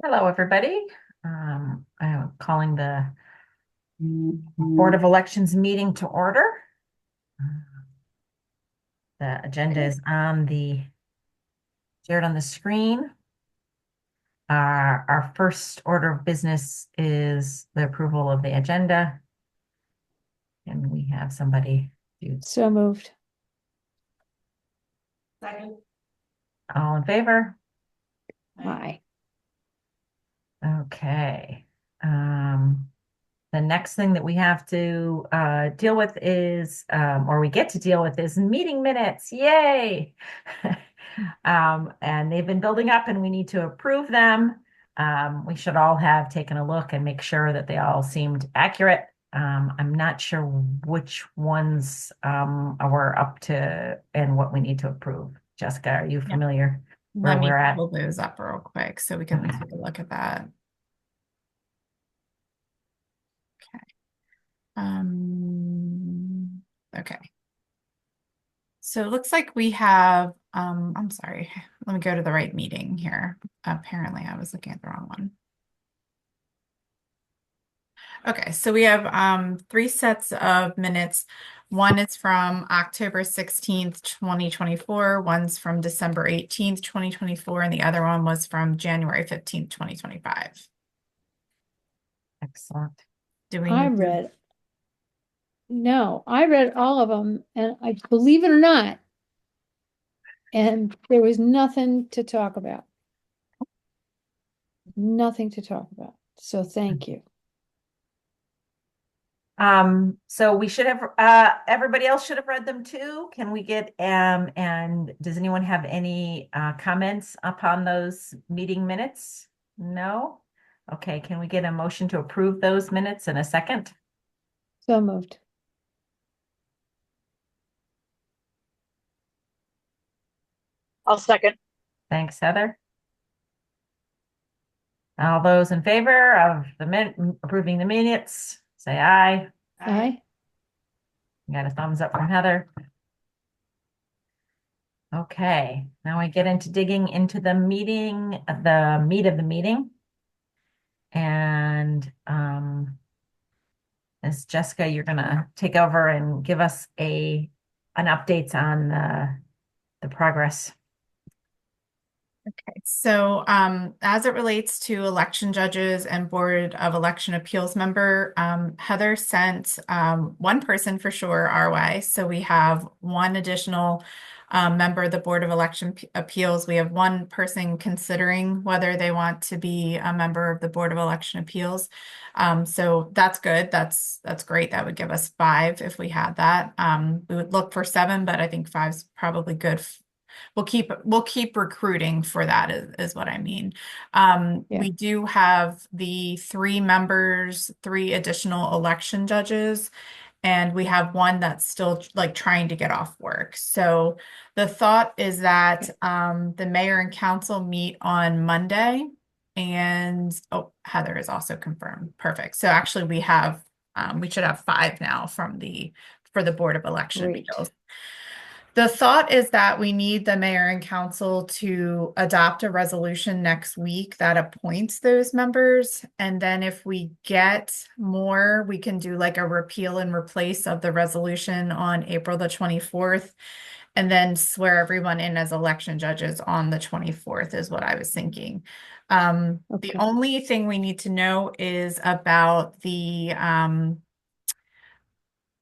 Hello, everybody. I'm calling the Board of Elections meeting to order. The agenda is shared on the screen. Our first order of business is the approval of the agenda. And we have somebody do So moved. Second. all in favor? Aye. Okay. The next thing that we have to deal with is, or we get to deal with, is meeting minutes. Yay! And they've been building up, and we need to approve them. We should all have taken a look and make sure that they all seemed accurate. I'm not sure which ones we're up to and what we need to approve. Jessica, are you Yeah. familiar where Let me we're at? pull those up real quick so we can Okay. take a look at that. Okay. Okay. So it looks like we have, I'm sorry, let me go to the right meeting here. Apparently I was looking at the wrong one. Okay, so we have three sets of minutes. One is from October 16th, 2024. One's from December 18th, 2024, and the other one was from January 15th, 2025. Excellent. Do we I need to? read, no, I read all of them and I believe it or not. And there was nothing to talk about. Nothing to talk about. So thank you. So we should have, everybody else should have read them too. Can we get, and does anyone have any, comments upon those meeting minutes? No? Okay, can we get a motion to approve those minutes in a second? So moved. I'll second. Thanks, Heather. All those in favor of approving the minutes, say aye. Aye. Got a thumbs up from Heather. Okay, now I get into digging into the meat of the meeting. And as Jessica, you're gonna take over and give us an updates on the progress. Okay, so as it relates to election judges and Board of Election Appeals member, Heather sent one person for sure our way. So we have one additional member of the Board of Election Appeals. We have one person considering whether they want to be a member of the Board of Election Appeals. So that's good. That's great. That would give us five if we had that. We would look for seven, but I think five's probably good. We'll keep recruiting for that is what I mean. Yeah. We do have the three members, three additional election judges, and we have one that's still like trying to get off work. So the thought is that the mayor and council meet on Monday, and oh, Heather is also confirmed. Perfect. So actually we should have five now for the Board of Election Great. Appeals. The thought is that we need the mayor and council to adopt a resolution next week that appoints those members. And then if we get more, we can do like a repeal and replace of the resolution on April the 24th, and then swear everyone in as election judges on the 24th is what I was thinking. The Okay. only thing we need to know is about the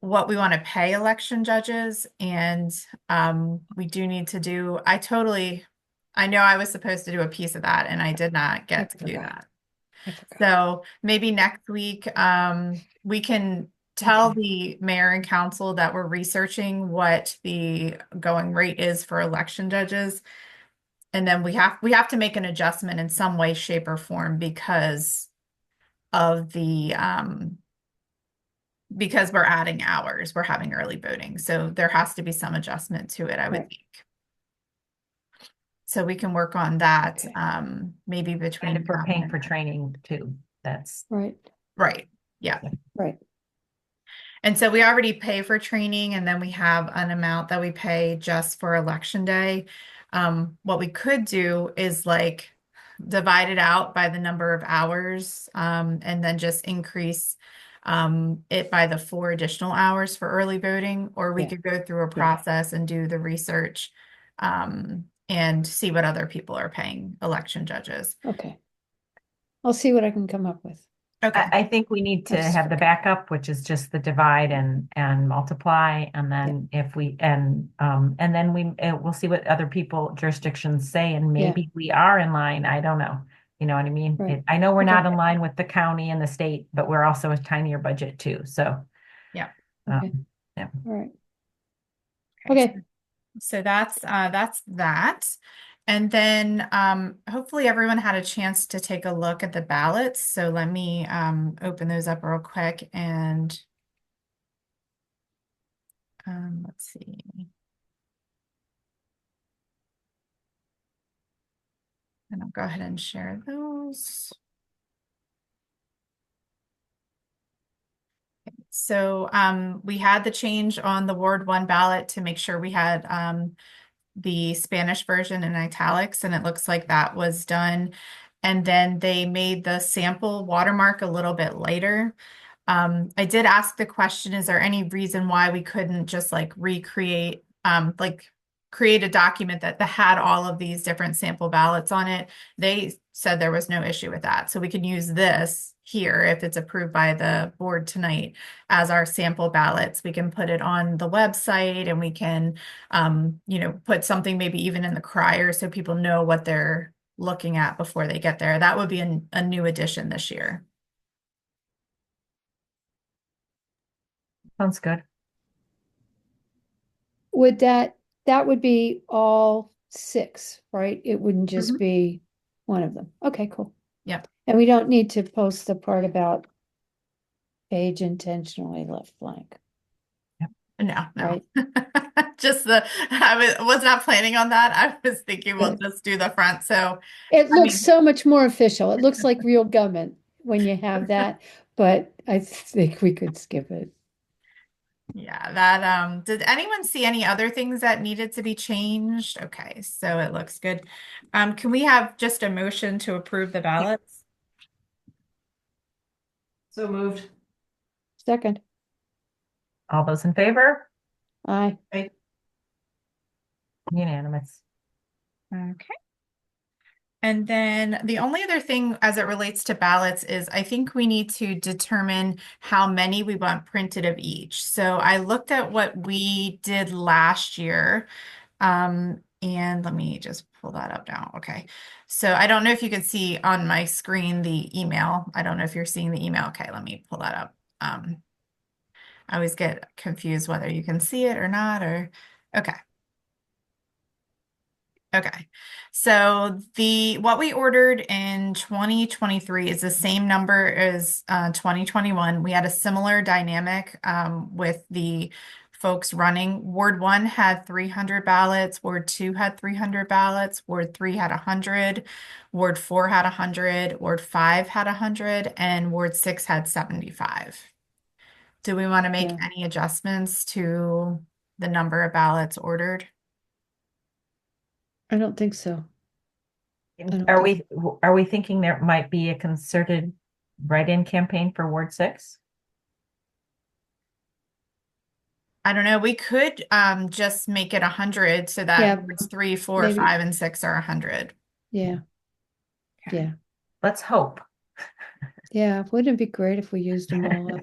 what we want to pay election judges, and we do need to do, I know I was supposed to do a piece of that and I did not get to do that. I forgot. So maybe next week we can tell the mayor and council that we're researching what the going rate is for election judges. And then we have to make an adjustment in some way, shape, or form of the because we're adding hours, we're having early voting. So there has to be some adjustment to it, I would Right. think. So we can work on that, Okay. maybe And between. if we're paying for training too, that's Right. Right, yeah. Right. And so we already pay for training, and then we have an amount that we pay just for election day. What we could do is like divide it out by the number of hours, and then just increase it by the 4 additional hours for early voting, or we Yeah. could go through a Yeah. process and do the research and see what other people are paying election judges. Okay. I'll see what I can come up with. Okay. I think we need to That's have the okay. backup, which is just the divide and multiply, and then if we and then we'll see what other people jurisdictions say, and Yeah. maybe we are in line. I don't know. You know what I mean? Right. I know we're Okay. not in line with the county and the state, but we're also a tinier budget too. So, Yeah. Okay. yeah. All right. Okay. Okay. So that's that. And then hopefully everyone had a chance to take a look at the ballots. So let me open those up real quick and let's see. And I'll go ahead and share those. So we had the change on the Ward 1 ballot to make sure we had the Spanish version in italics, and it looks like that was done. And then they made the sample watermark a little bit lighter. I did ask the question, is there any reason why we couldn't just like recreate, create a document that had all of these different sample ballots on it? They said there was no issue with that. So we can use this here if it's approved by the board tonight as our sample ballots. We can put it on the website, and we can, put something maybe even in the crier so people know what they're looking at before they get there. That would be a new addition this year. Sounds good. Would that would be all 6, right? It wouldn't just Mhm. be one of them. Okay, cool. Yep. And we don't need to post the part about page intentionally left blank, No, right? just I was not planning on that. I was thinking we'll Good. just do the front. So, It I looks mean, so much more official. It looks like real government when you have that, but I think we could skip it. yeah, that did anyone see any other things that needed to be changed? Okay, so it looks good. Can we have just a motion to approve the ballots? So moved. Second, All those in favor? aye. Unanimous. Okay. And then the only other thing as it relates to ballots is I think we need to determine how many we want printed of each. So I looked at what we did last year. And let me just pull that up now. Okay. So I don't know if you can see on my screen the email. I don't know if you're seeing the email. Okay, let me pull that up. I always get confused whether you can see it or not, or okay. Okay. So what we ordered in 2023 is the same number as 2021. We had a similar dynamic with the folks running. Ward 1 had 300 ballots, Ward 2 had 300 ballots, Ward 3 had 100, Ward 4 had 100, Ward 5 had 100, and Ward 6 had 75. Do we want to make Yeah. any adjustments to the number of ballots ordered? I don't think so. don't Are think- we thinking there might be a concerted write-in campaign for Ward 6? I don't know. We could just make it 100 so that Yeah, wards 3, 4, maybe. 5, and 6 are 100. Yeah, Okay. yeah, Let's hope. yeah. Wouldn't it be great if we used them all up?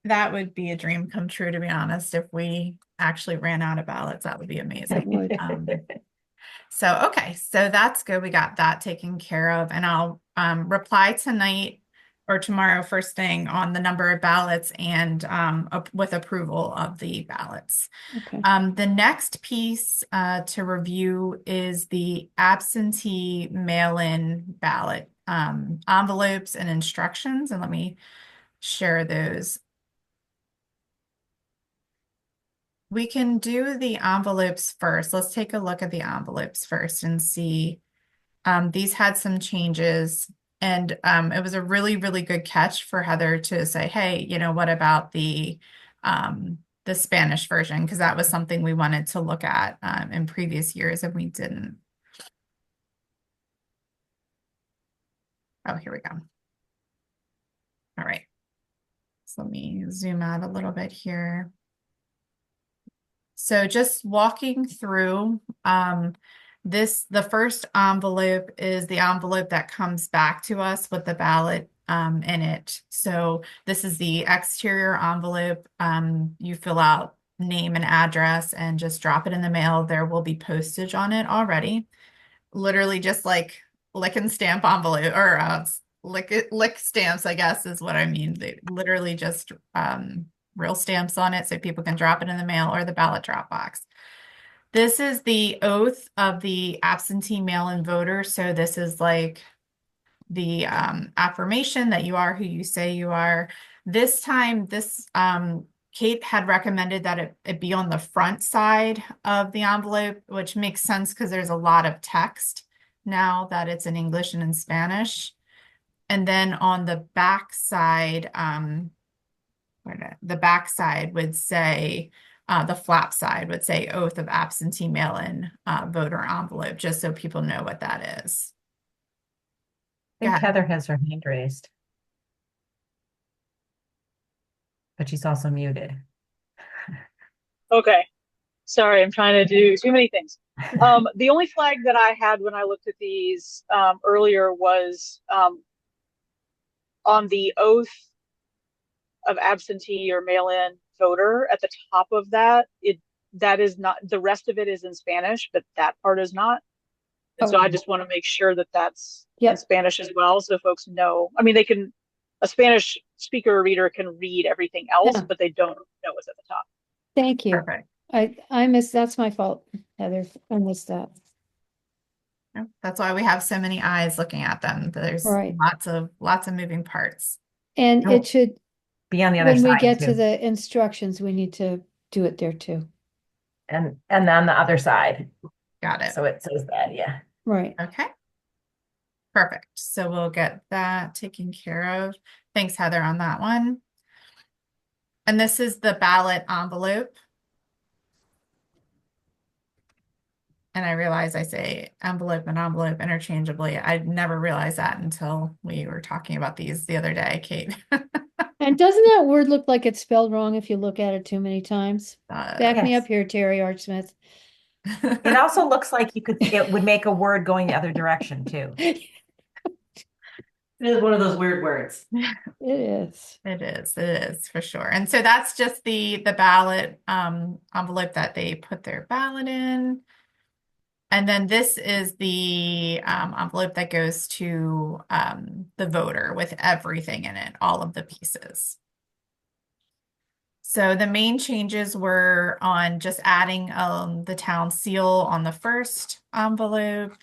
That would be a dream come true, to be honest. If we actually ran out of ballots, that would be That amazing. would. So, okay, so that's good. We got that taken care of, and I'll reply tonight or tomorrow first thing on the number of ballots and with approval of the ballots. Okay. The next piece to review is the absentee mail-in ballot envelopes and instructions, and let me share those. We can do the envelopes first. Let's take a look at the envelopes first and see. These had some changes, and it was a really, really good catch for Heather to say, hey, what about the Spanish version? Because that was something we wanted to look at in previous years and we didn't. Oh, here we go. All right. So let me zoom out a little bit here. So just walking through, the first envelope is the envelope that comes back to us with the ballot in it. So this is the exterior envelope. You fill out name and address and just drop it in the mail. There will be postage on it already. Literally just like lick and stamp envelope or lick stamps, I guess is what I mean. They literally just real stamps on it so people can drop it in the mail or the ballot drop box. This is the oath of the absentee mail-in voter. So this is like the affirmation that you are who you say you are. This time, Kate had recommended that it be on the front side of the envelope, which makes sense because there's a lot of text now that it's in English and in Spanish. And then on the back side, the back side would say, the flap side would say oath of absentee mail-in voter envelope, just so people know what that is. I think Yeah. Heather has her hand raised. But she's also muted. Okay. Sorry, I'm trying to do too many things. The only flag that I had when I looked at these earlier was on the oath of absentee or mail-in voter at the top of that. That is not, the rest of it is in Spanish, but that part is not. And so I just want to make sure that that's in Spanish as well, so folks know. I mean, a Spanish speaker or reader can read everything else, Yeah. but they don't know what's at the top. Thank you. Perfect. I missed, that's my fault, Heather. I missed that. Yep, that's why we have so many eyes looking at them. There's Right. lots of moving parts. And Oh, it should, Be on the other when we side get to too. the instructions, we need to do it there too. And on the other side. Got it. So it says that, yeah. Right. Okay. Perfect. So we'll get that taken care of. Thanks, Heather, on that one. And this is the ballot envelope. And I realize I say envelope and envelope interchangeably. I never realized that until we were talking about these the other day, Kate. And doesn't that word look like it's spelled wrong if you look at it too many times? Back me Yes. up here, Terry Archsmith. It also looks like it would make a word going the other direction too. It is one of those weird words. It is. It is for sure. And so that's just the ballot envelope that they put their ballot in. And then this is the envelope that goes to the voter with everything in it, all of the pieces. So the main changes were on just adding the town seal on the first envelope.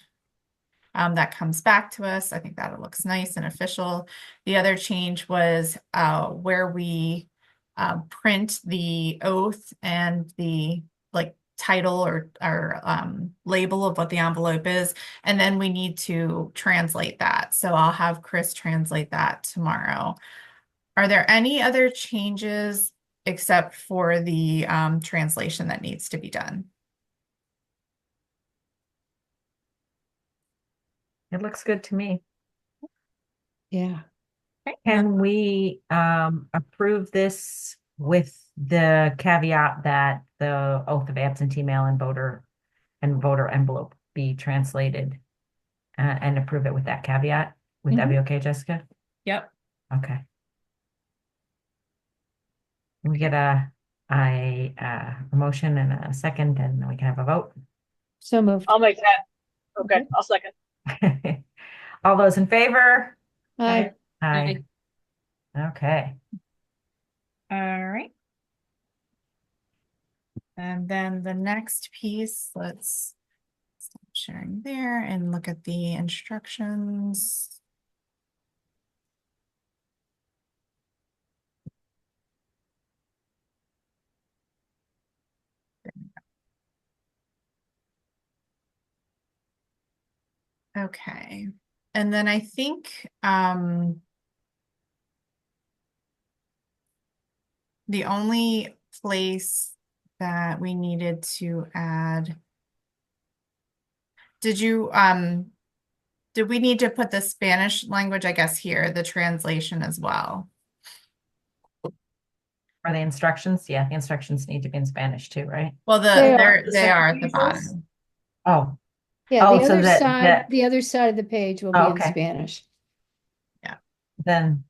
That comes back to us. I think that looks nice and official. The other change was where we print the oath and the title or label of what the envelope is, and then we need to translate that. So I'll have Chris translate that tomorrow. Are there any other changes except for the translation that needs to be done? It looks good to me. Yeah. Can we approve this with the caveat that the oath of absentee mail-in voter and voter envelope be translated and approve it with that caveat? Would that be okay, Jessica? Yep. Okay. Can we get a motion and a second, and then we can have a vote? So moved. I'll make that. Okay, I'll second. All those in favor? Aye. Aye. Okay. All right. And then the next piece, let's stop sharing there and look at the instructions. Okay. And then I think the only place that we needed to add, did you do we need to put the Spanish language, I guess, here, the translation as well? For the instructions, yeah, the instructions need to be in Spanish too, right? Well, They are. they are at the bottom. Oh, Yeah, Oh, the so other that- side, that- the other side of the page will be Oh, in okay. Spanish. then,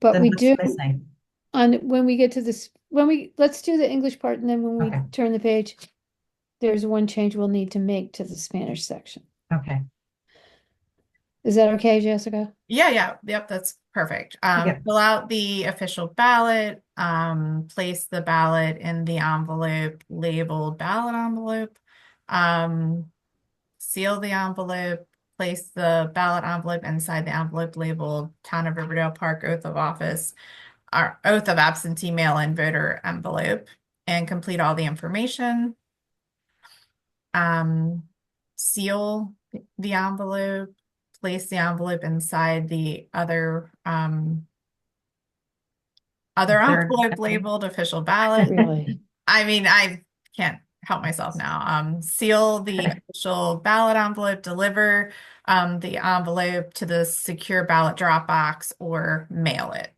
But then we what's do, missing? when we get to this, let's do the English part, and then when we Okay. turn the page, there's one change we'll need to make to the Spanish section. Okay, Is that okay, Jessica? Yeah, yep, that's perfect. Okay. Fill out the official ballot, place the ballot in the envelope labeled ballot envelope, seal the envelope, place the ballot envelope inside the envelope labeled Town of Riverdale Park Oath of Office, our oath of absentee mail-in voter envelope, and complete all the information. Seal the envelope, place the envelope inside the other Third envelope envelope. labeled official ballot. Really? I mean, I can't help myself now. Seal the official ballot envelope, deliver the envelope to the secure ballot drop box, or mail it.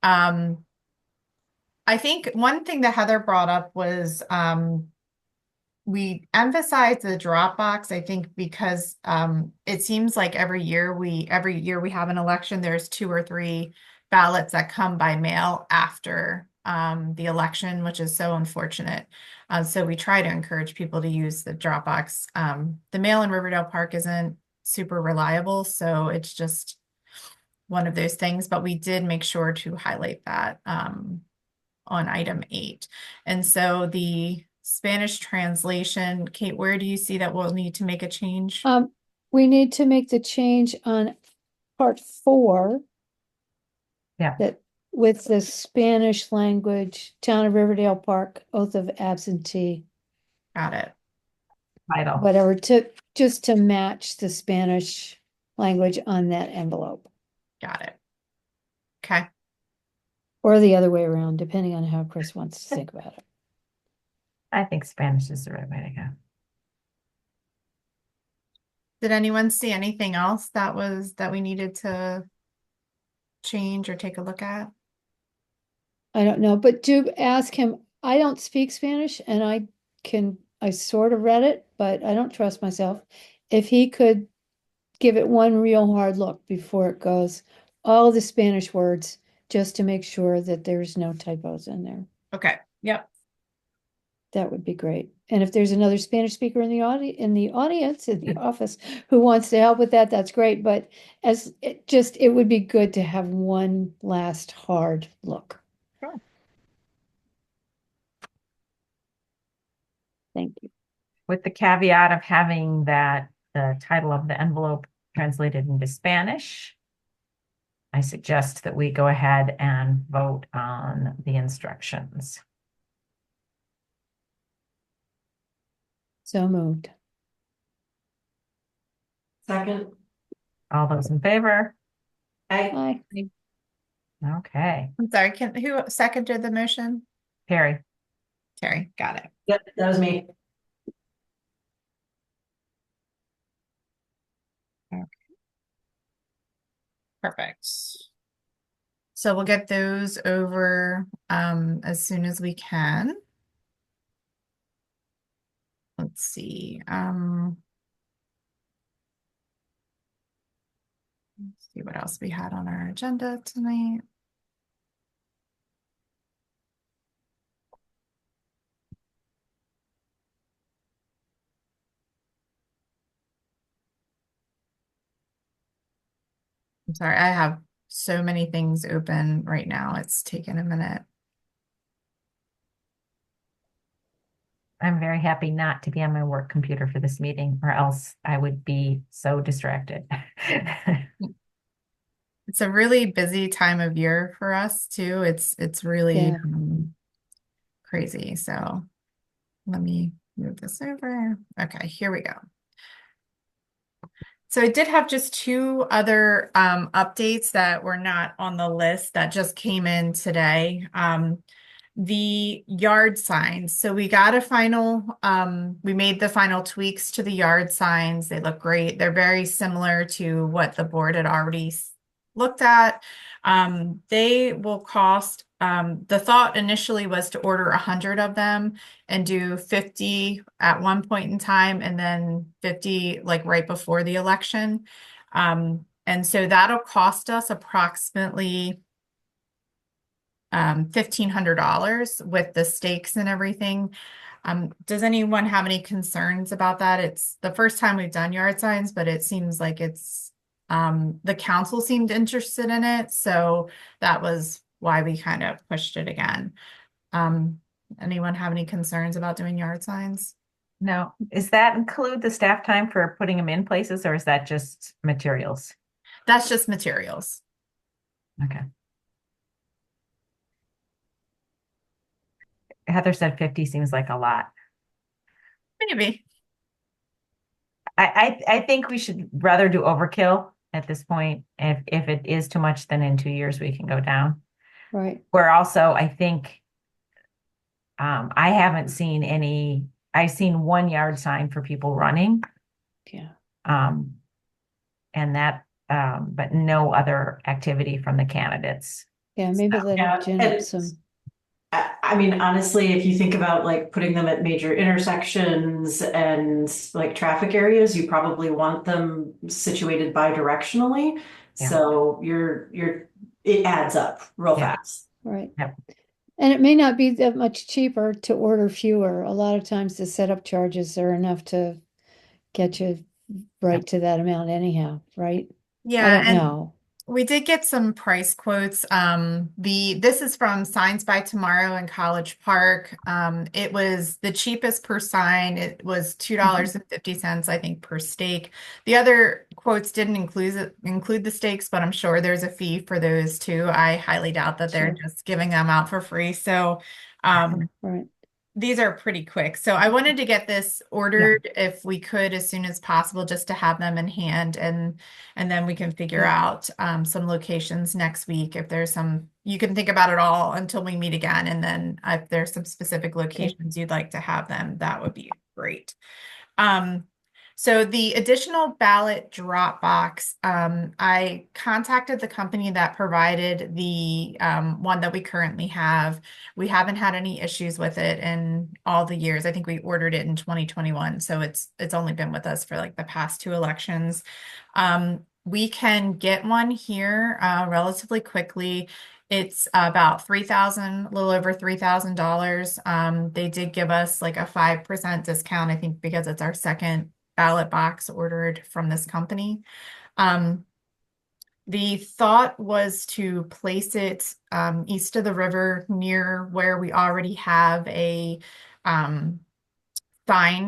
I think one thing that Heather brought up was we emphasize the Dropbox, I think, because it seems like every year we have an election, there's 2 or 3 ballots that come by mail after the election, which is so unfortunate. So we try to encourage people to use the Dropbox. The mail in Riverdale Park isn't super reliable, so it's just one of those things, but we did make sure to highlight that on item 8. And so the Spanish translation, Kate, where do you see that we'll need to make a change? We need to make the change on part 4. Yeah. That with the Spanish language, Town of Riverdale Park, oath of absentee, Got it. Title. whatever, just to match the Spanish language on that envelope. Got it. Okay. Or the other way around, depending on how Chris wants to think about it. I think Spanish is the right way to go. Did anyone see anything else that we needed to change or take a look at? I don't know, but do ask him. I don't speak Spanish and I sort of read it, but I don't trust myself. If he could give it one real hard look before it goes, all the Spanish words, just to make sure that there's no typos in there. Okay. Yep. That would be great. And if there's another Spanish speaker in the audience, in the office, who wants to help with that, that's great. But it would be good to have one last hard look. Sure. Thank you. With the caveat of having the title of the envelope translated into Spanish, I suggest that we go ahead and vote on the instructions. So moved. Second. All those in favor? Aye. Aye. Okay, I'm sorry, who seconded the motion? Perry. Terry, got it. Yep, that was me. Perfect. So we'll get those over as soon as we can. Let's see. Let's see what else we had on our agenda tonight. I'm sorry, I have so many things open right now. It's taken a minute. I'm very happy not to be on my work computer for this meeting, or else I would be so distracted. It's a really busy time of year for us too. It's really Yeah. crazy. So let me move this over. Okay, here we go. So I did have just 2 other updates that were not on the list that just came in today. the yard signs. So we got we made the final tweaks to the yard signs. They look great. They're very similar to what the board had already looked at. They will cost, the thought initially was to order 100 of them and do 50 at one point in time and then 50 like right before the election. And so that'll cost us approximately $1,500 with the stakes and everything. Does anyone have any concerns about that? It's the first time we've done yard signs, but it seems like the council seemed interested in it, so that was why we kind of pushed it again. Anyone have any concerns about doing yard signs? No. Is that include the staff time for putting them in places, or is that just materials? That's just materials. Okay. Heather said 50 seems like a lot. Maybe. I think we should rather do overkill at this point. If it is too much, then in 2 years we can go down. Right. Where also I think I haven't seen any. I've seen 1 yard sign for people running. Yeah. And that but no other activity from the candidates. Yeah, maybe let Yeah, gin up and- some. I mean, honestly, if you think about like putting them at major intersections and like traffic areas, you probably want them situated bi-directionally. Yeah. So it adds up real Yeah. fast. Right. Yep. And it may not be that much cheaper to order fewer. A lot of times the setup charges are enough to get you right to that amount anyhow, right? I Yeah, don't and know. we did get some price quotes. This is from Signs by Tomorrow in College Park. It was the cheapest per sign. It was $2.50, I think, per stake. The other quotes didn't include the stakes, but I'm sure there's a fee for those too. I highly doubt that they're Sure. just giving them out for free. So, Right. these are pretty quick. So I wanted to get this ordered if we could as soon as possible, just to have them in hand, and then we can figure Yeah. out some locations next week. If there's some, you can think about it all until we meet again, and then if there's some specific locations you'd like to have them, that would be great. So the additional ballot drop box, I contacted the company that provided the one that we currently have. We haven't had any issues with it in all the years. I think we ordered it in 2021, so it's only been with us for like the past 2 elections. We can get one here relatively quickly. It's about a little over $3,000. They did give us like a 5% discount, I think, because it's our second ballot box ordered from this company. The thought was to place it east of the river near where we already have a sign,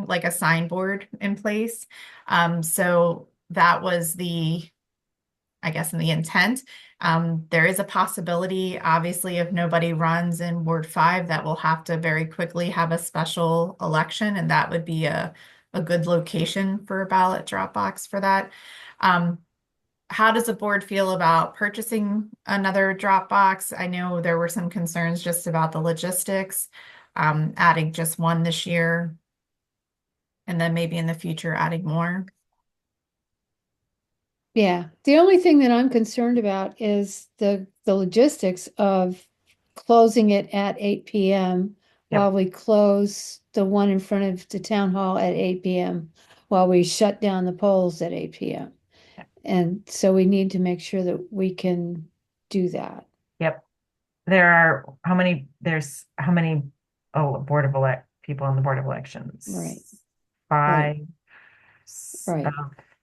like a signboard in place. So that was I guess, in the intent. There is a possibility, obviously, if nobody runs in Ward 5, that we'll have to very quickly have a special election, and that would be a good location for a ballot drop box for that. How does the board feel about purchasing another drop box? I know there were some concerns just about the logistics, adding just one this year, and then maybe in the future adding more. Yeah. The only thing that I'm concerned about is the logistics of closing it at 8 p.m. Yep. while we close the one in front of the town hall at 8 p.m. while we shut down the polls at 8 p.m. Yep. And so we need to make sure that we can do that. Yep. There's how many people on the Board of Elections? Right. 5. Right.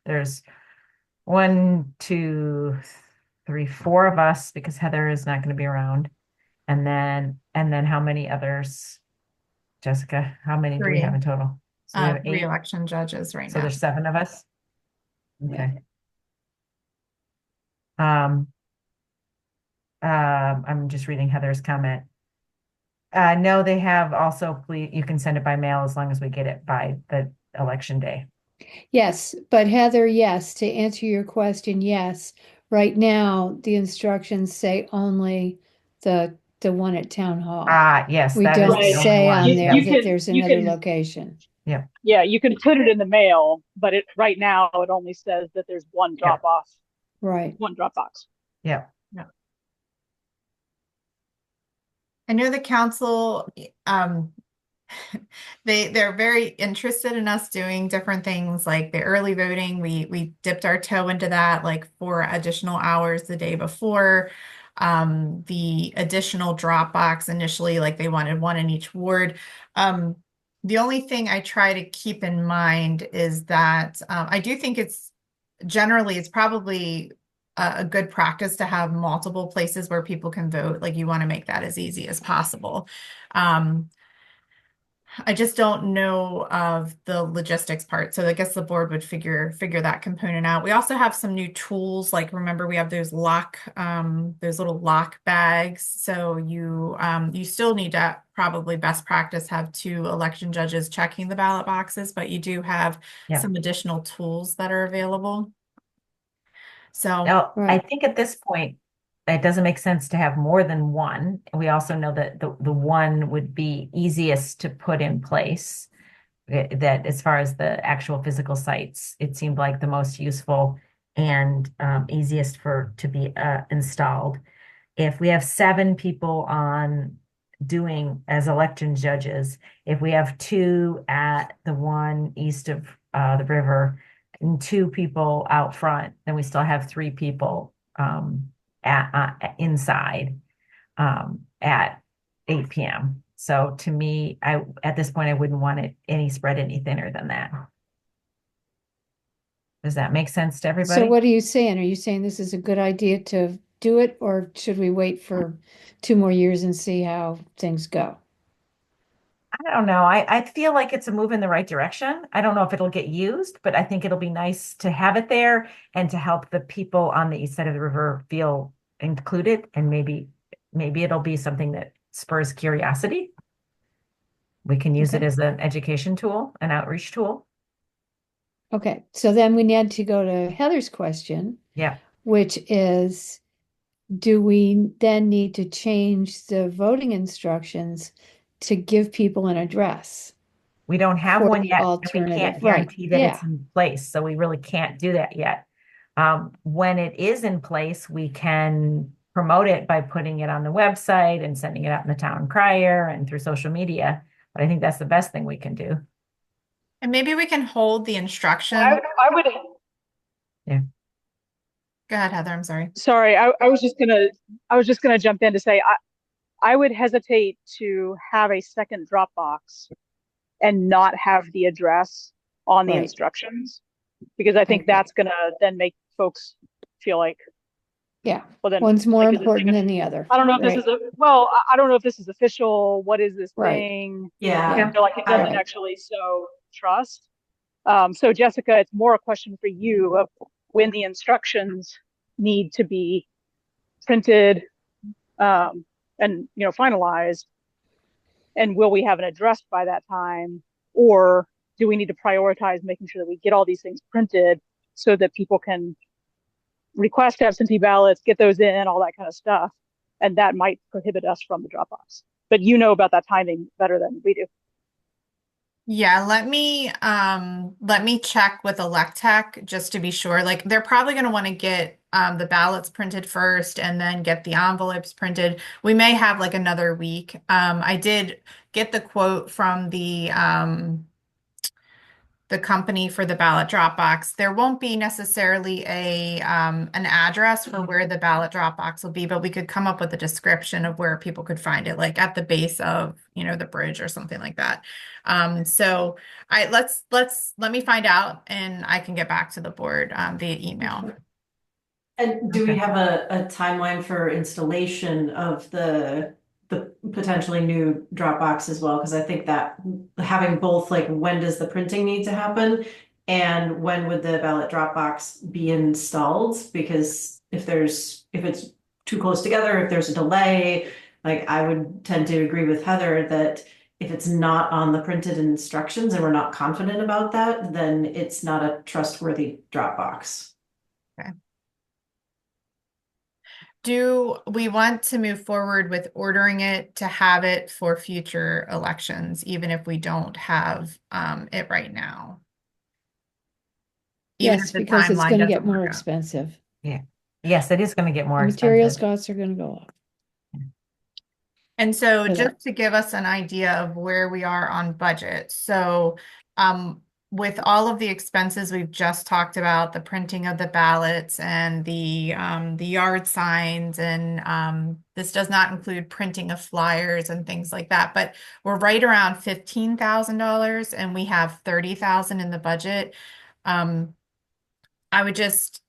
There's 1, 2, 3, 4 of us because Heather is not going to be around. And then how many others? Jessica, how many do we have in total? So we have 8. Re-election judges right So now. there's 7 of us. Okay. I'm just reading Heather's comment. No, they have also, please, you can send it by mail as long as we get it by the election day. Yes, but Heather, yes, to answer your question, yes. Right now, the instructions say only the the one at town hall. Yes, We that is don't the Right. only say one. on You, there you that can there's you another can location. yeah, you can put it in the mail, but it right now it only says that there's one Yep. drop off, Right. one drop box. Yep. I know the council, they're very interested in us doing different things like the early voting. We dipped our toe into that like 4 additional hours the day before. The additional drop box initially, like they wanted one in each ward. The only thing I try to keep in mind is that I do think it's probably a good practice to have multiple places where people can vote. Like you want to make that as easy as possible. I just don't know of the logistics part. So I guess the board would figure that component out. We also have some new tools. Like remember we have those those little lock bags. So you still need to probably best practice have 2 election judges checking the ballot boxes, but you do have Yeah. some additional tools that are available. So Now, I Right. think at this point, it doesn't make sense to have more than one. We also know that the one would be easiest to put in place. That as far as the actual physical sites, it seemed like the most useful and easiest to be installed. If we have 7 people on doing as election judges, if we have 2 at the one east of the river and 2 people out front, then we still have 3 people inside at 8 p.m. So to me, at this point I wouldn't want it spread any thinner than that. Does that make sense to So everybody? what are you saying? Are you saying this is a good idea to do it, or should we wait for 2 more years and see how things go? I don't know. I feel like it's a move in the right direction. I don't know if it'll get used, but I think it'll be nice to have it there and to help the people on the east side of the river feel included. And maybe it'll be something that spurs curiosity. We can use it Okay. as an education tool, an outreach tool. Okay, so then we need to go to Heather's question, Yeah. which is, do we then need to change the voting instructions to give people an address We don't have for one the yet, and we alternative? can't Right, guarantee that it's yeah. in place, so we really can't do that yet. When it is in place, we can promote it by putting it on the website and sending it out in the town crier and through social media. But I think that's the best thing we can do. and maybe we can hold the I, instruction. I would, Yeah. Go ahead, Heather. I'm sorry. sorry, I was just gonna jump in to say I would hesitate to have a second Dropbox and not have the address on the Right. instructions because I think agree. that's gonna then make folks feel like, Yeah, well, then one's more like, is this thing, important than the other. I don't know if this Right, is I don't know if this is official. What is this right. thing? Yeah. I feel like it doesn't Right. actually show trust. So Jessica, it's more a question for you of when the instructions need to be printed, and finalized, and will we have an address by that time, or do we need to prioritize making sure that we get all these things printed so that people can request absentee ballots, get those in, all that kind of stuff, and that might prohibit us from the Dropbox. But you know about that timing better than we do. Yeah, let me check with Electech just to be sure. Like they're probably going to want to get the ballots printed first and then get the envelopes printed. We may have like another week. I did get the quote from the company for the ballot drop box. There won't be necessarily an address for where the ballot drop box will be, but we could come up with a description of where people could find it, like at the base of, the bridge or something like that. So let me find out and I can get back to the board via email. And do we Okay. have a timeline for installation of the potentially new Dropbox as well? Because I think that having both, like, when does the printing need to happen? And when would the ballot Dropbox be installed? Because if it's too close together, if there's a delay, like I would tend to agree with Heather that if it's not on the printed instructions and we're not confident about that, then it's not a trustworthy Dropbox. Okay. Do we want to move forward with ordering it to have it for future elections, even if we don't have it right now? Even if Yes, the because it's timeline gonna get doesn't more work out. expensive. Yeah. Yes, it is going to get more The materials expensive. costs are gonna go up And so for that. just to give us an idea of where we are on budget. So with all of the expenses we've just talked about, the printing of the ballots and the yard signs, and this does not include printing of flyers and things like that, but we're right around $15,000 and we have 30,000 in the budget. I would just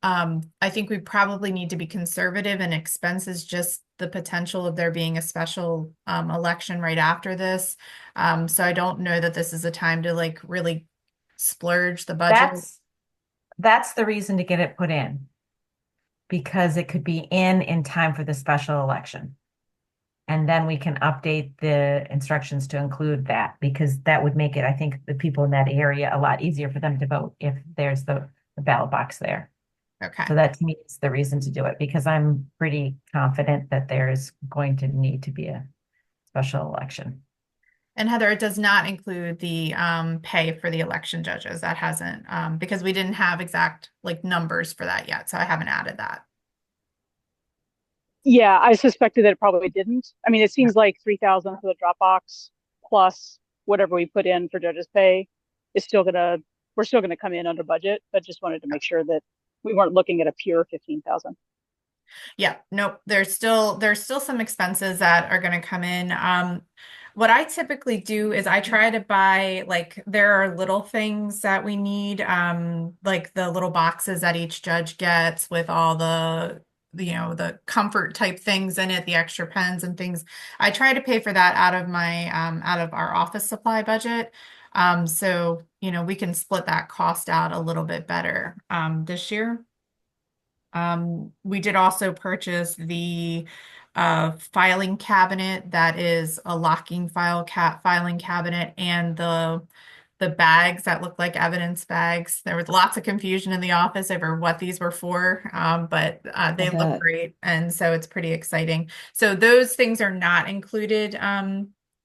I think we probably need to be conservative in expenses, just the potential of there being a special election right after this. So I don't know that this is a time to like really splurge the budget. That's the reason to get it put in, because it could be in time for the special election. And then we can update the instructions to include that, because that would make it, I think, the people in that area a lot easier for them to vote if there's the ballot box there. Okay. So that to me is the reason to do it, because I'm pretty confident that there's going to need to be a special election. And Heather, it does not include the pay for the election judges. That hasn't, because we didn't have exact like numbers for that yet. So I haven't added that. Yeah, I suspected that it probably didn't. I mean, it seems like 3,000 for the Dropbox plus whatever we put in for judges' pay is still gonna, we're still gonna come in under budget, but just wanted to make sure that we weren't looking at a pure 15,000. Yeah, nope. There's still some expenses that are going to come in. What I typically do is I try to buy, like, there are little things that we need, like the little boxes that each judge gets with all the comfort type things in it, the extra pens and things. I try to pay for that out of our office supply budget. So we can split that cost out a little bit better this year. We did also purchase the filing cabinet that is a locking filing cabinet, and the bags that look like evidence bags. There was lots of confusion in the office over what these were for, but they look bet. great, and so it's pretty exciting. So those things are not included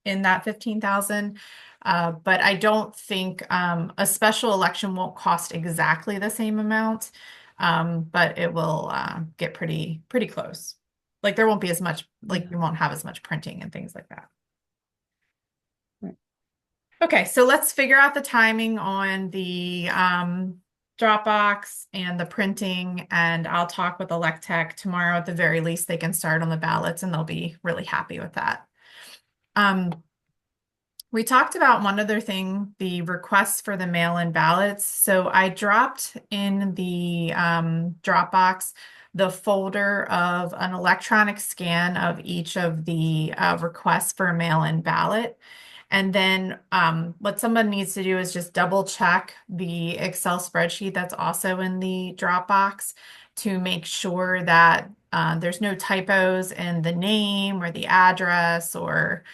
in that 15,000. But I don't think a special election won't cost exactly the same amount. But it will get pretty close. Like there won't be as much, like you won't have as much printing and things like that. Right. Okay, so let's figure out the timing on the Dropbox and the printing, and I'll talk with Electech tomorrow. At the very least, they can start on the ballots, and they'll be really happy with that. We talked about one other thing, the requests for the mail-in ballots. So I dropped in the Dropbox the folder of an electronic scan of each of the requests for a mail-in ballot. And then what someone needs to do is just double check the Excel spreadsheet that's also in the Dropbox to make sure that there's no typos in the name or the address or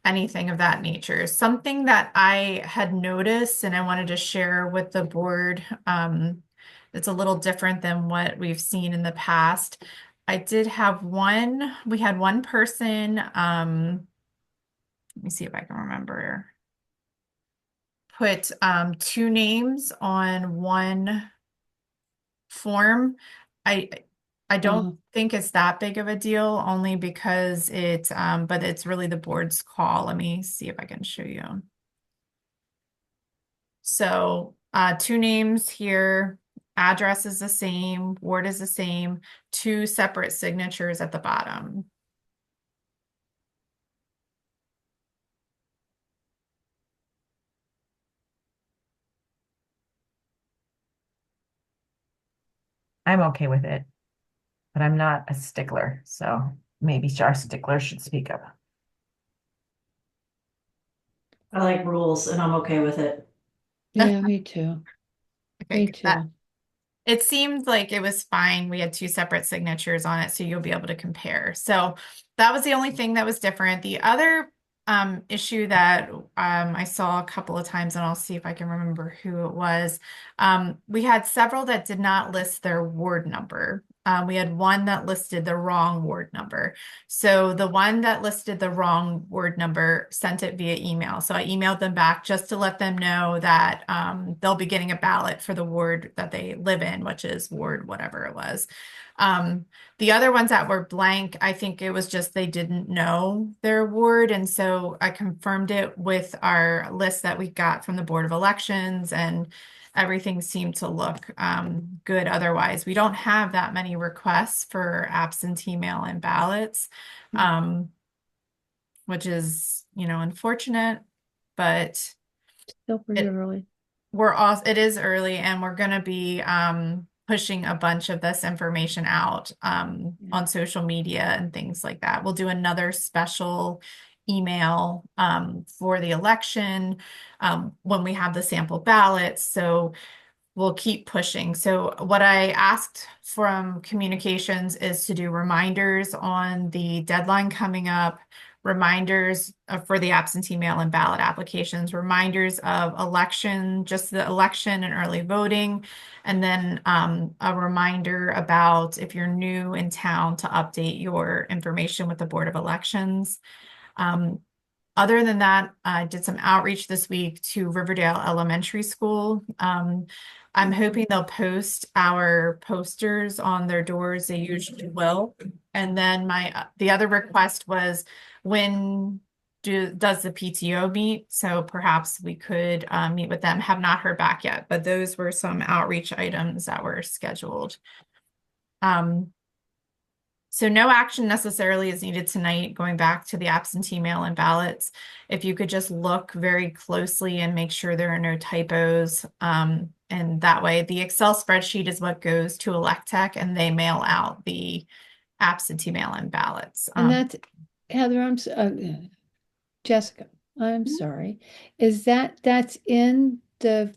anything of that nature. Something that I had noticed and I wanted to share with the board, it's a little different than what we've seen in the past. We had one person, let me see if I can remember, put two names on one form. I I don't think it's that big of a deal, only because but it's really the board's call. Let me see if I can show you. So two names here, address is the same, ward is the same, two separate signatures at the bottom. I'm okay with it, but I'm not a stickler, so maybe our stickler should speak up. I like rules and I'm okay with it. Yeah, me too. Okay, Me too. it seemed like it was fine. We had two separate signatures on it, so you'll be able to compare. So that was the only thing that was different. The other issue that I saw a couple of times, and I'll see if I can remember who it was. We had several that did not list their ward number. We had one that listed the wrong ward number. So the one that listed the wrong ward number sent it via email. So I emailed them back just to let them know that they'll be getting a ballot for the ward that they live in, which is ward whatever it was. The other ones that were blank, I think it was just they didn't know their ward. And so I confirmed it with our list that we got from the Board of Elections, and everything seemed to look good otherwise. We don't have that many requests for absentee mail-in ballots, which is, unfortunate, but Still pretty it, early. it is early, and we're going to be pushing a bunch of this information out on social media and things like that. We'll do another special email for the election when we have the sample ballots. So we'll keep pushing. So what I asked from communications is to do reminders on the deadline coming up, reminders for the absentee mail-in ballot applications, reminders of election, just the election and early voting, and then a reminder about if you're new in town to update your information with the Board of Elections. Other than that, I did some outreach this week to Riverdale Elementary School. I'm hoping they'll post our posters on their doors. They usually will. And then the other request was, when does the PTO meet? So perhaps we could meet with them. Have not heard back yet, but those were some outreach items that were scheduled. So no action necessarily is needed tonight, going back to the absentee mail-in ballots. If you could just look very closely and make sure there are no typos. And that way the Excel spreadsheet is what goes to Electech, and they mail out the absentee mail-in ballots. And that's, Heather, Jessica, I'm Mhm. sorry. That's in the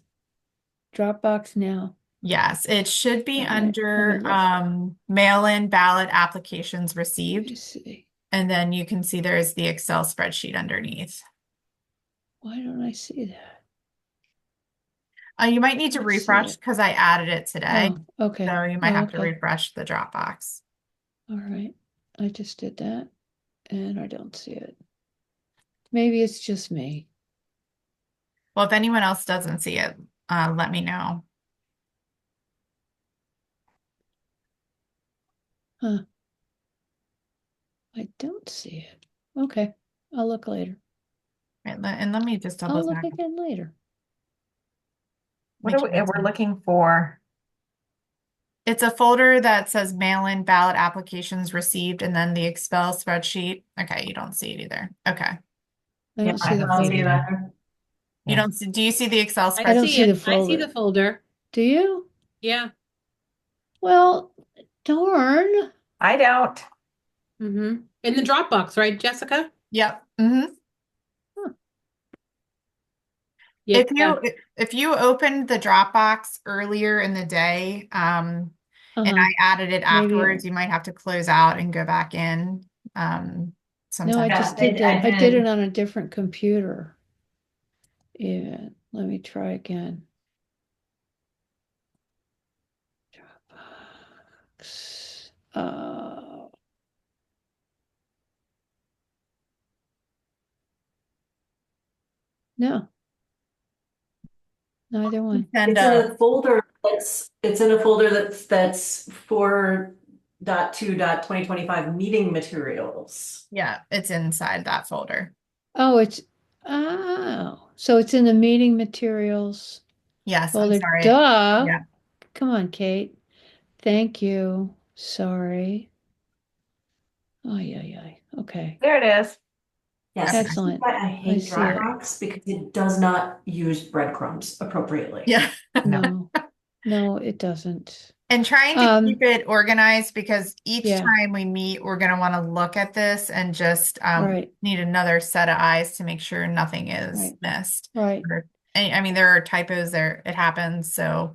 Dropbox now? Yes, it should be All right, let under me look. mail-in ballot applications Let received. me see. And then you can see there's the Excel spreadsheet underneath. Why don't I see that? You might need to Let's see refresh it. because I added it today. Oh, okay. So you might Oh, have to okay. refresh the Dropbox. All right. I just did that and I don't see it. Maybe it's just me. Well, if anyone else doesn't see it, let me know. Huh. I don't see it. Okay. I'll look later. Right, and let me just double I'll look check. again later. What Make are sure it's we're looking for? It's a folder that says mail-in ballot applications received, and then the Excel spreadsheet. Okay, you don't see it either. Okay. I Yeah, don't see I the don't see folder. that. You Yeah. don't see, do you see the Excel I spreadsheet? don't see the I see folder. the folder. Do you? Yeah. Well, darn. I don't. Mm-hmm. In the Dropbox, right, Jessica? Yep. Mm-hmm. Yeah. If you opened the Dropbox earlier in the day, and Uh-huh. I added it Maybe. afterwards, you might have to close out and go back in. No, Sometimes. I Yeah, just did I that. I did did. it on a different computer. Yeah, let me try again. Dropbox. No, neither one. And It's in a folder that's 4.2.2025 meeting materials. yeah, it's inside that folder. Oh, so it's in the meeting materials Yes, I'm folder. sorry. Duh. Yeah. Come on, Kate. Thank you. Sorry. Oh, yeah. Okay. There it is. Yes, Okay. this is Excellent. why I hate see it. Dropbox because it does not use breadcrumbs appropriately. Yeah. No, it doesn't. And trying to keep it organized, because each Yeah. time we meet, we're going to want to look at this and just Right. need another set of eyes to make sure nothing is Right. missed. Right. I mean, there are typos there. It happens. So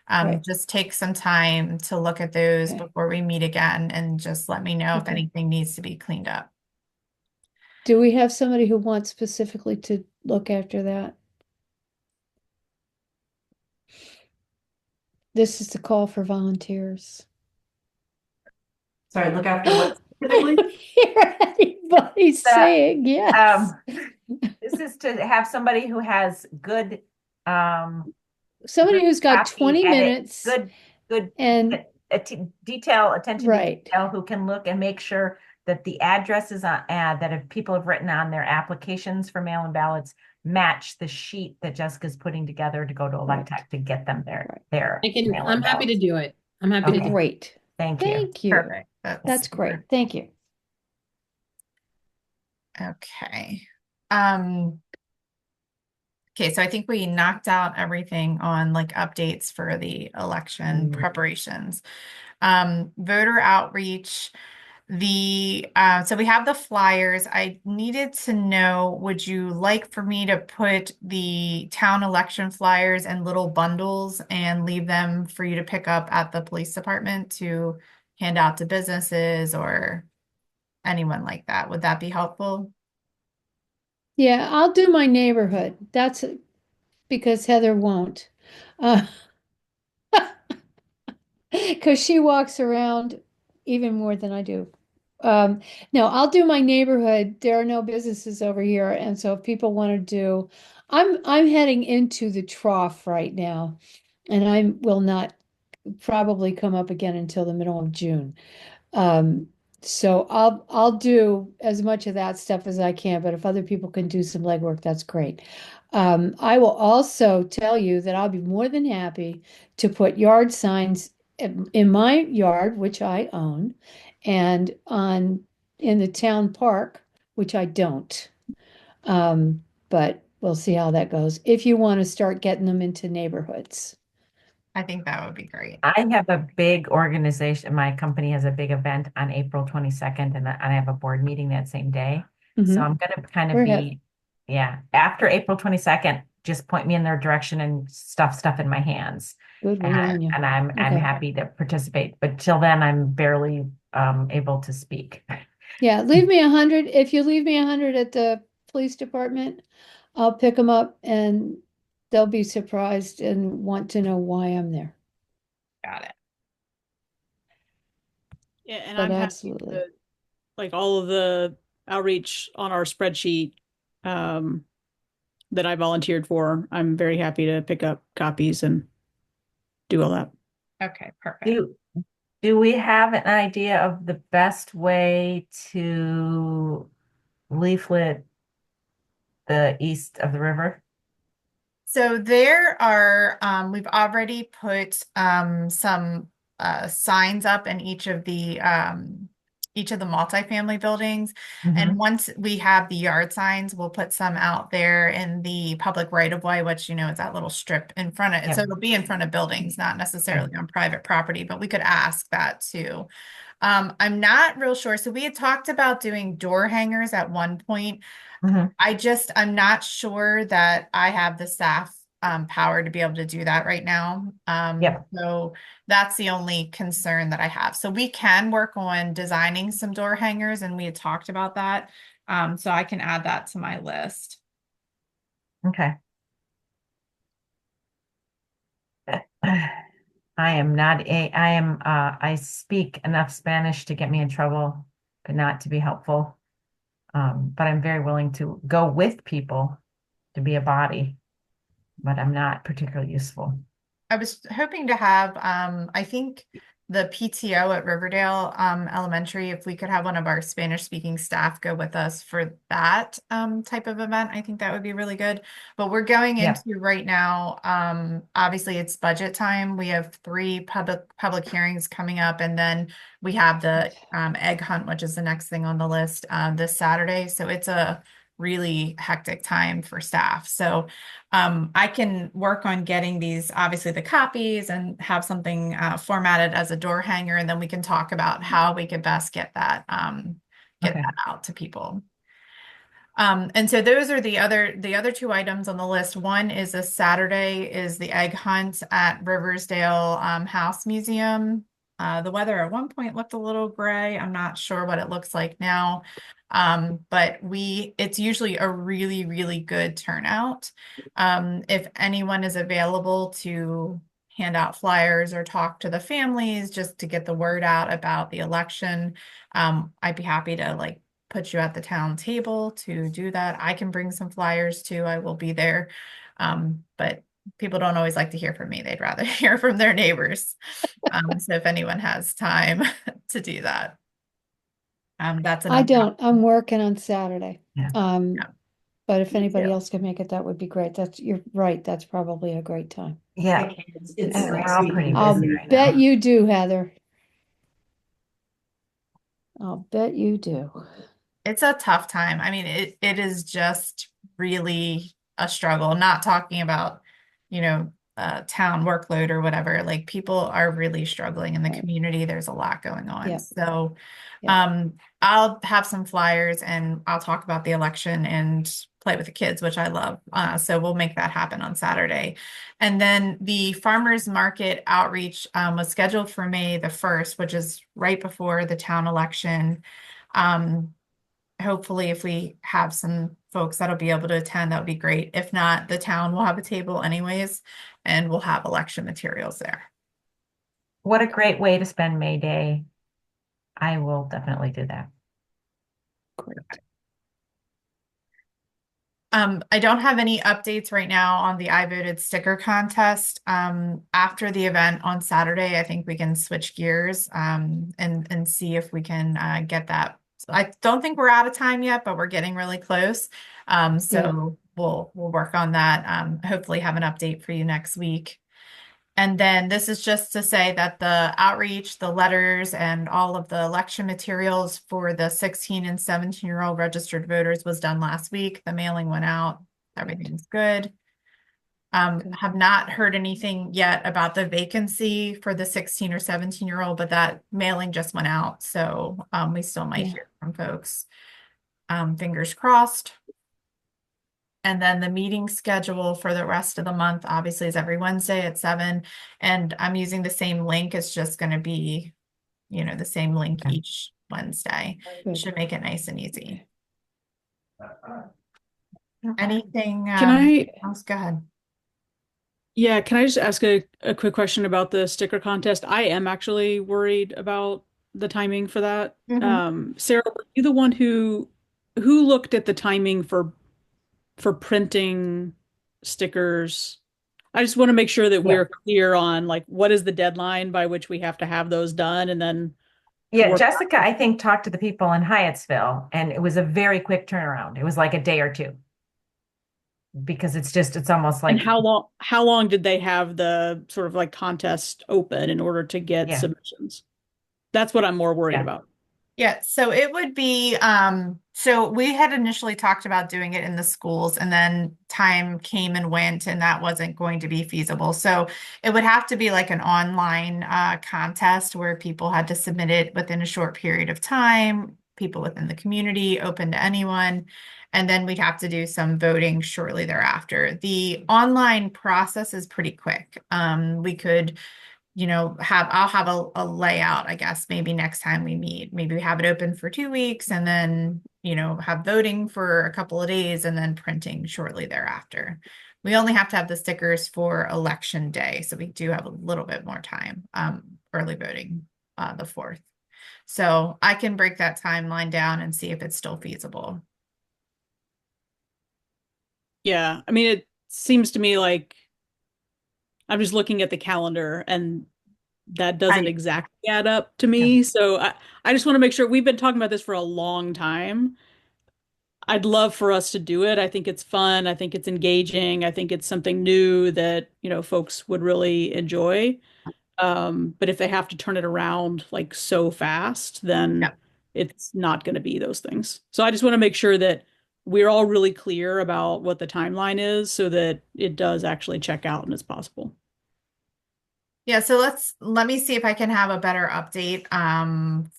Right. just take some time to look at those Okay. before we meet again, and just let me know if Okay. anything needs to be cleaned up. Do we have somebody who wants specifically to look after that? This is the call for volunteers. Sorry, look after what I specifically? don't hear anybody saying yes. Um, this is to have somebody who has good, um, Somebody good who's got copy 20 edit, minutes good and detail, attention to right. detail, who can look and make sure that the addresses on that if people have written on their applications for mail-in ballots match the sheet that Jessica's putting together to go to Right. Electech to get them Right. their mail-in I'm happy to ballots. do it. I'm happy to do Okay, it. Great. thank you. Thank you. Perfect. That's great. Thank you. Okay. Um, okay, so I think we knocked out everything on like updates for the election preparations. Voter outreach, so we have the flyers. I needed to know, would you like for me to put the town election flyers in little bundles and leave them for you to pick up at the police department to hand out to businesses or anyone like that? Would that be helpful? Yeah, I'll do my neighborhood. That's because Heather won't. Uh, because she walks around even more than I do. Um, no, I'll do my neighborhood. There are no businesses over here, and so if people want to do, I'm heading into the trough right now, and I will not probably come up again until the middle of June. Um, so I'll do as much of that stuff as I can, but if other people can do some legwork, that's great. I will also tell you that I'll be more than happy to put yard signs in my yard, which I own, and on in the town park, which I don't. But we'll see how that goes. If you want to start getting them into neighborhoods. I think that would be great. I have a big organization. My company has a big event on April 22nd, and I have a board meeting that same day. So Mhm. I'm going to kind of We're ahead. yeah, after April 22nd, just point me in their direction and stuff in my hands. Good, we'll warn you. And I'm Okay. happy to participate, but till then I'm barely able to speak. Yeah, leave me 100. If you leave me 100 at the police department, I'll pick them up and they'll be surprised and want to know why I'm there. Got it. Yeah, and But I'm happy absolutely. to like all of the outreach on our spreadsheet um, that I volunteered for. I'm very happy to pick up copies and do all that. Okay, perfect. Do we have an idea of the best way to leaflet the east of the river? So there are, we've already put some signs up in each of the multifamily buildings. And Mhm. once we have the yard signs, we'll put some out there in the public right of way, which, you know, is that little strip in front of it. So Yep. it'll be in front of buildings, not necessarily on private property, but we could ask that too. I'm not real sure. So we had talked about doing door hangers at one point. Mhm. I'm not sure that I have the staff power to be able to do that right now. Yep. So that's the only concern that I have. So we can work on designing some door hangers, and we had talked about that. So I can add that to my list. Okay. I speak enough Spanish to get me in trouble, but not to be helpful. But I'm very willing to go with people to be a body, but I'm not particularly useful. I was hoping to have, I think the PTO at Riverdale Elementary, if we could have one of our Spanish speaking staff go with us for that type of event, I think that would be really good. But we're going Yeah. into right now, obviously it's budget time. We have three public hearings coming up, and then we have the egg hunt, which is the next thing on the list this Saturday. So it's a really hectic time for staff. So I can work on getting these, obviously the copies, and have something formatted as a door hanger, and then we can talk about how we could best get Okay. that out to people. And so those are the other two items on the list. One is this Saturday is the egg hunt at Riversdale House Museum. The weather at one point looked a little gray. I'm not sure what it looks like now. But it's usually a really, really good turnout. If anyone is available to hand out flyers or talk to the families just to get the word out about the election, I'd be happy to like put you at the town table to do that. I can bring some flyers too. I will be there. But people don't always like to hear from me. They'd rather hear from their neighbors. So if anyone has time to do that, that's I another. don't, I'm working on Saturday. Yeah. Yeah. But if Me anybody too. else can make it, that would be great. You're right, that's probably a great time. Yeah, It's and we're next all week. pretty I'll busy right bet now. you do, Heather. I'll bet you do. It's a tough time. I mean, it is just really a struggle, not talking about, town workload or whatever. Like people are really struggling in the Right. community. There's a lot going on. Yeah. So, Yeah. I'll have some flyers and I'll talk about the election and play with the kids, which I love. So we'll make that happen on Saturday. And then the farmers market outreach, was scheduled for May the 1st, which is right before the town election. Hopefully if we have some folks that'll be able to attend, that would be great. If not, the town will have a table anyways, and we'll have election materials there. What a great way to spend May Day. I will definitely do that. I don't have any updates right now on the I voted sticker contest. After the event on Saturday, I think we can switch gears, and see if we can, get that. I don't think we're out of time yet, but we're getting really close. So we'll work on that. Hopefully have an update for you next week. And then this is just to say that the outreach, the letters, and all of the election materials for the 16 and 17-year-old registered voters was done last week. The mailing went out. Everything's good. Good. Have not heard anything yet about the vacancy for the 16 or 17-year-old, but that mailing just went out. So we still might Yeah. hear from folks. Fingers crossed. And then the meeting schedule for the rest of the month, obviously, is every Wednesday at 7. And I'm using the same link. It's just going to be, the same link Okay. each Wednesday. Good. Should make it nice and easy. Anything Can I, else? Go ahead. yeah, can I just ask a quick question about the sticker contest? I am actually worried about the timing for that. Sarah, were you the one who looked at the timing for printing stickers? I just want to make sure that Yeah. we're clear on like what is the deadline by which we have to have those done and then Yeah, work. Jessica, I think, talked to the people in Hyattsville, and it was a very quick turnaround. It was like a day or two. Because it's almost And like, how long did they have the sort of like contest open in order to get yeah, submissions? That's what I'm more worried yeah. about. Yeah, so it would be, so we had initially talked about doing it in the schools, and then time came and went, and that wasn't going to be feasible. So it would have to be like an online contest where people had to submit it within a short period of time, people within the community, open to anyone, and then we'd have to do some voting shortly thereafter. The online process is pretty quick. We could I'll have a layout, I guess, maybe next time we meet. Maybe we have it open for 2 weeks and then, have voting for a couple of days and then printing shortly thereafter. We only have to have the stickers for election day. So we do have a little bit more time, early voting, the 4th. So I can break that timeline down and see if it's still feasible. Yeah, I mean, it seems to me like I'm just looking at the calendar and that doesn't exactly add up to Yeah. me. So I just want to make sure we've been talking about this for a long time. I'd love for us to do it. I think it's fun. I think it's engaging. I think it's something new that, folks would really enjoy. But if they have to turn it around like so fast, then Yeah. it's not going to be those things. So I just want to make sure that we're all really clear about what the timeline is so that it does actually check out and it's possible. Yeah, so let me see if I can have a better update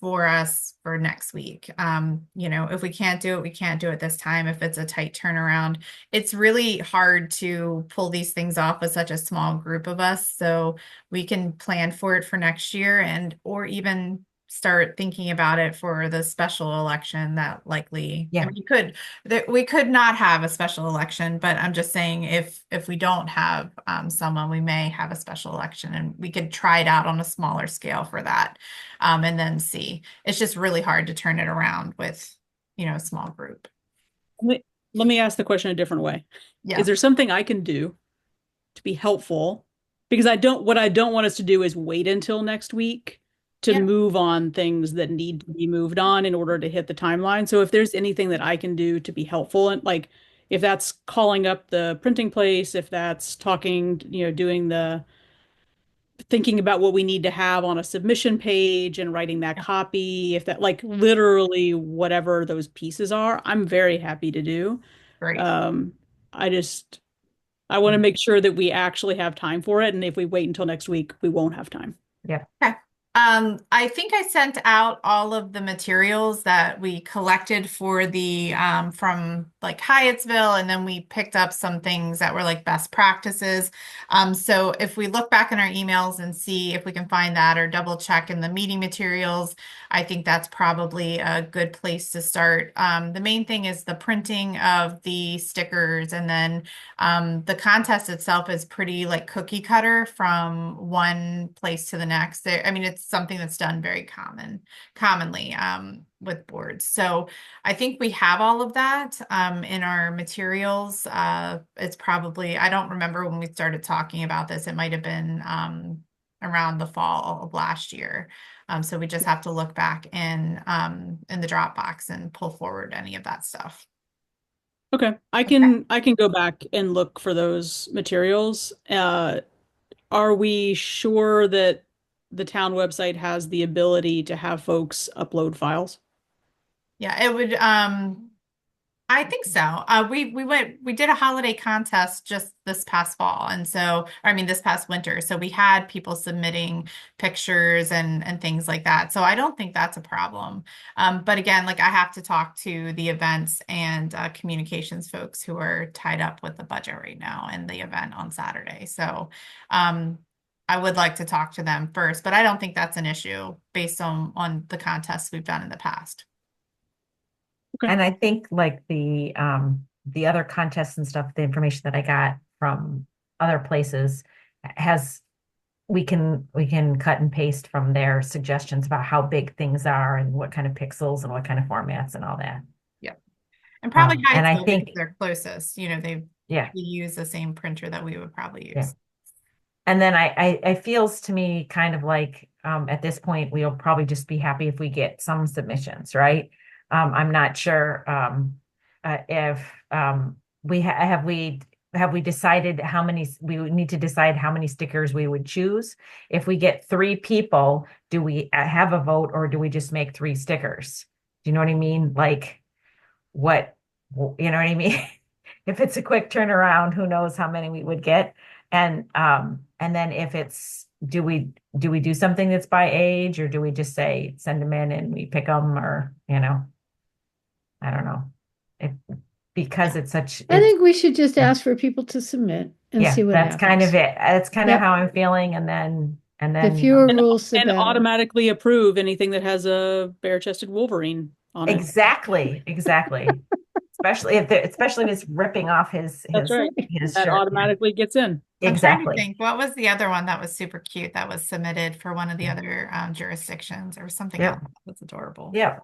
for us for next week. If we can't do it, we can't do it this time if it's a tight turnaround. It's really hard to pull these things off with such a small group of us. So we can plan for it for next year or even start thinking about it for the special election that likely, Yeah. we could not have a special election, but I'm just saying if we don't have someone, we may have a special election and we could try it out on a smaller scale for that, and then see. It's just really hard to turn it around with, a small group. Let me ask the question a different way. Yeah. Is there something I can do to be helpful? Because what I don't want us to do is wait until next week to Yeah. move on things that need to be moved on in order to hit the timeline. So if there's anything that I can do to be helpful, and like if that's calling up the printing place, if that's talking, doing the thinking about what we need to have on a submission page and writing that copy, if that like literally whatever those pieces are, I'm very happy to do. Great. Um, I want to make sure that we actually have time for it. And if we wait until next week, we won't have time. Yeah. Okay. I think I sent out all of the materials that we collected for the from like Hyattsville, and then we picked up some things that were like best practices. So if we look back in our emails and see if we can find that or double check in the meeting materials, I think that's probably a good place to start. The main thing is the printing of the stickers, and then the contest itself is pretty like cookie cutter from one place to the next. I mean, it's something that's done very commonly with boards. So I think we have all of that in our materials. It's probably, I don't remember when we started talking about this. It might have been around the fall of last year. So we just have to look back in the Dropbox and pull forward any of that stuff. Okay. I can go back and look for those materials. Are we sure that the town website has the ability to have folks upload files? Yeah, it would I think so. We did a holiday contest just this past fall, and so I mean this past winter. So we had people submitting pictures and things like that. So I don't think that's a problem. But again, like I have to talk to the events and communications folks who are tied up with the budget right now and the event on Saturday. So I would like to talk to them first, but I don't think that's an issue based on the contests we've done in the past. Okay. And I think like the other contests and stuff, the information that I got from other places has we can cut and paste from their suggestions about how big things are and what kind of pixels and what kind of formats and all that. Yeah. And probably And I Hyattsville think because they're closest. They yeah. use the same printer that we would probably use. Yeah. And then I feels to me kind of like at this point we'll probably just be happy if we get some submissions, right? I'm not sure if have we decided how many we would need to decide how many stickers we would choose. If we get 3 people, do we have a vote or do we just make 3 stickers? Do you know what I mean? Like what you know what I mean? If it's a quick turnaround, who knows how many we would get? And then if it's do we do something that's by age or do we just say send them in and we pick them or I don't know. Because it's such I think we should just ask for people to submit and see what that's kind of happens. it. That's kind of Yep. how I'm feeling and then The fewer And, rules, the and better. automatically approve anything that has a bare-chested Wolverine on it. exactly. Especially if it's ripping off his That's right. his That shirt. automatically gets in. I'm trying to Exactly. think, what was the other one that was super cute that was submitted for one of the other jurisdictions or something Yep. else that's adorable? Yeah.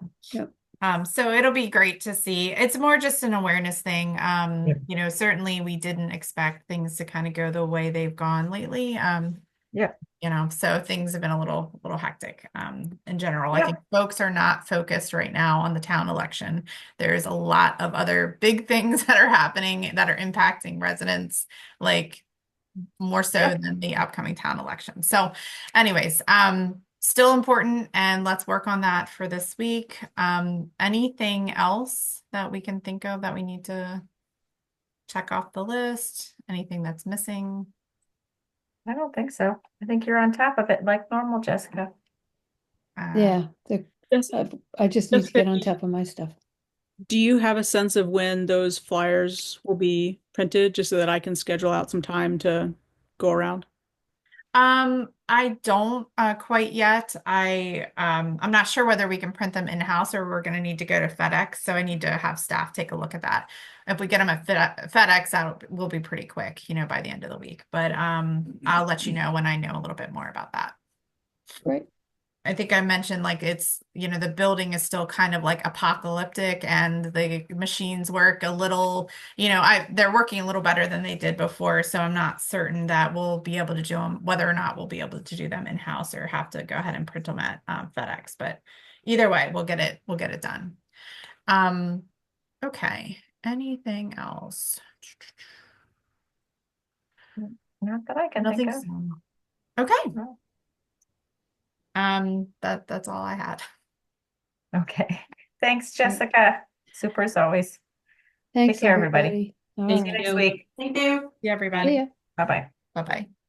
So it'll be great to see. It's more just an awareness thing. Certainly we didn't expect things to kind of go the way they've gone lately. So things have been a little hectic in general. I think folks are not focused right now on the town election. There's a lot of other big things that are happening that are impacting residents, like more so than the upcoming town election. So anyways, still important, and let's work on that for this week. Anything else that we can think of that we need to check off the list? Anything that's missing? I don't think so. I think you're on top of it like normal, Jessica. Yeah, I just need to get on Jessica, top of my stuff. do you have a sense of when those flyers will be printed, just so that I can schedule out some time to go around? I don't quite yet. I'm not sure whether we can print them in-house or we're going to need to go to FedEx. So I need to have staff take a look at that. If we get them at FedEx, that will be pretty quick, by the end of the week. But I'll let you know when I know a little bit more about that. Great. I think I mentioned like it's, the building is still kind of like apocalyptic and the machines work a little, they're working a little better than they did before. So I'm not certain that we'll be able to do them, whether or not we'll be able to do them in-house or have to go ahead and print them at FedEx. But either way, we'll get it done. Okay. Anything else? Not that I can I don't think think of. so. Okay. No. That's all I had. Okay. Thanks, Jessica. Super as always. Thanks, care, everybody. everybody. All See you Thank right. next you. week. Thank you. Yeah, See everybody. ya. Bye-bye. Bye-bye.